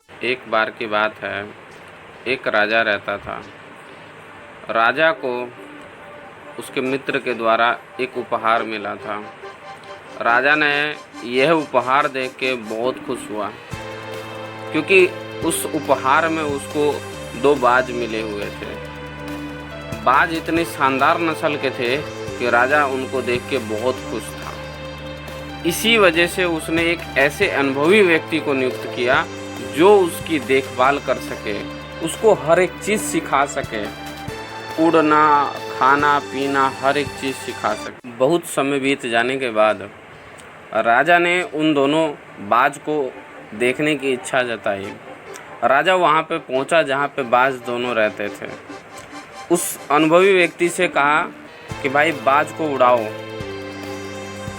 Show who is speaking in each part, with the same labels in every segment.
Speaker 1: एक बार की बात है, एक राजा रहता था। राजा को उसके मित्र के द्वारा एक उपहार मिला था। राजा ने यह उपहार देख के बहुत खुश हुआ, क्योंकि उस उपहार में उसको 2 बाज मिले हुए थे। बाज इतनी शानदार नस्ल के थे कि राजा उनको देख के बहुत खुश था। इसी वजह से उसने एक ऐसे अनुभवी व्यक्ति को नियुक्त किया जो उसकी देखभाल कर सके, उसको हर एक चीज़ सिखा सके, उड़ना, खाना पीना, हर एक चीज़ सिखा सके। बहुत समय बीत जाने के बाद राजा ने उन दोनों बाज को देखने की इच्छा जताई। राजा वहाँ पे पहुँचा जहाँ पे बाज दोनों रहते थे। उस अनुभवी व्यक्ति से कहा कि भाई बाज को उड़ाओ।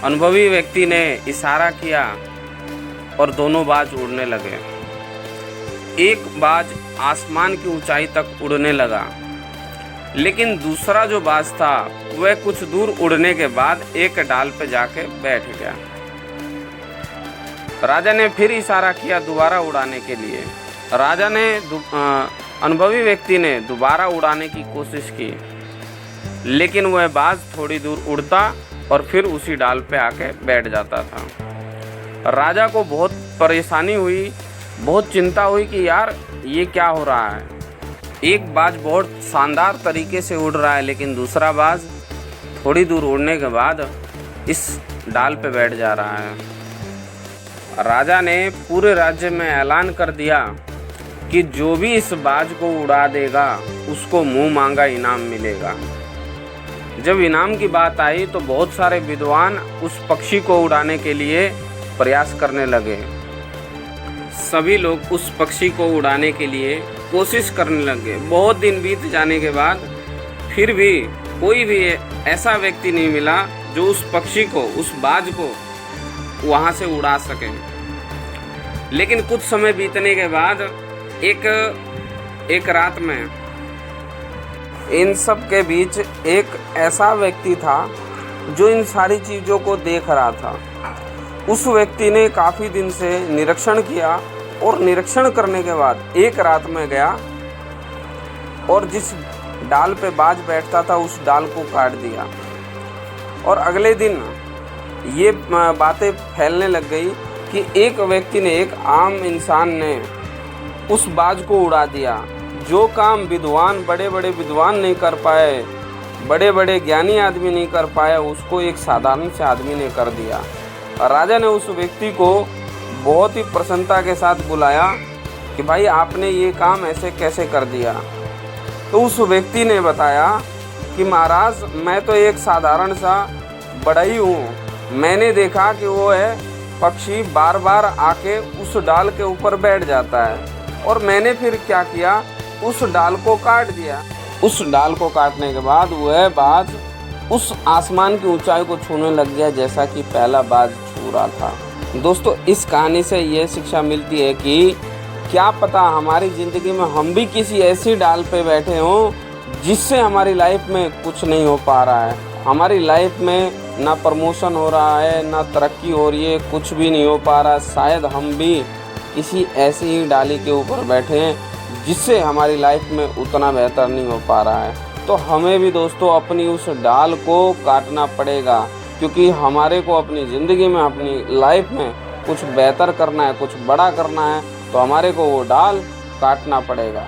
Speaker 1: अनुभवी व्यक्ति ने इशारा किया और दोनों बाज उड़ने लगे। एक बाज आसमान की ऊंचाई तक उड़ने लगा, लेकिन दूसरा जो बाज था वह कुछ दूर उड़ने के बाद एक डाल पे जाके बैठ गया। राजा ने फिर इशारा किया दोबारा उड़ाने के लिए। राजा ने अनुभवी व्यक्ति ने दोबारा उड़ाने की कोशिश की, लेकिन वह बाज थोड़ी दूर उड़ता और फिर उसी डाल पे आके बैठ जाता था। राजा को बहुत परेशानी हुई, बहुत चिंता हुई कि यार ये क्या हो रहा है। एक बाज बहुत शानदार तरीके से उड़ रहा है, लेकिन दूसरा बाज थोड़ी दूर उड़ने के बाद इस डाल पे बैठ जा रहा है। राजा ने पूरे राज्य में ऐलान कर दिया कि जो भी इस बाज को उड़ा देगा उसको मुंह मांगा इनाम मिलेगा। जब इनाम की बात आई तो बहुत सारे विद्वान उस पक्षी को उड़ाने के लिए प्रयास करने लगे। सभी लोग उस पक्षी को उड़ाने के लिए कोशिश करने लगे। बहुत दिन बीत जाने के बाद फिर भी कोई भी ऐसा व्यक्ति नहीं मिला जो उस पक्षी को, उस बाज को वहाँ से उड़ा सके। लेकिन कुछ समय बीतने के बाद एक रात में इन सब के बीच एक ऐसा व्यक्ति था जो इन सारी चीज़ों को देख रहा था। उस व्यक्ति ने काफ़ी दिन से निरीक्षण किया और निरीक्षण करने के बाद एक रात में गया और जिस डाल पे बाज बैठता था उस डाल को काट दिया। और अगले दिन ये बातें फैलने लग गई कि एक व्यक्ति ने, एक आम इंसान ने उस बाज को उड़ा दिया। जो काम विद्वान, बड़े बड़े विद्वान नहीं कर पाए, बड़े बड़े ज्ञानी आदमी नहीं कर पाए, उसको एक साधारण से आदमी ने कर दिया। राजा ने उस व्यक्ति को बहुत ही प्रसन्नता के साथ बुलाया कि भाई आपने ये काम ऐसे कैसे कर दिया। तो उस व्यक्ति ने बताया कि महाराज मैं तो एक साधारण सा बढ़ई हूँ। मैंने देखा कि वो है पक्षी बार बार आके उस डाल के ऊपर बैठ जाता है और मैंने फिर क्या किया, उस डाल को काट दिया। उस डाल को काटने के बाद वह बाज उस आसमान की ऊंचाई को छूने लग गया जैसा कि पहला बाज छू रहा था। दोस्तों, इस कहानी से यह शिक्षा मिलती है कि क्या पता हमारी ज़िंदगी में हम भी किसी ऐसी डाल पे बैठे हों जिससे हमारी लाइफ में कुछ नहीं हो पा रहा है। हमारी लाइफ में ना प्रमोशन हो रहा है, ना तरक्की हो रही है, कुछ भी नहीं हो पा रहा। शायद हम भी किसी ऐसी ही डाली के ऊपर बैठे हैं जिससे हमारी लाइफ में उतना बेहतर नहीं हो पा रहा है। तो हमें भी दोस्तों अपनी उस डाल को काटना पड़ेगा, क्योंकि हमारे को अपनी ज़िंदगी में, अपनी लाइफ में कुछ बेहतर करना है, कुछ बड़ा करना है, तो हमारे को वो डाल काटना पड़ेगा।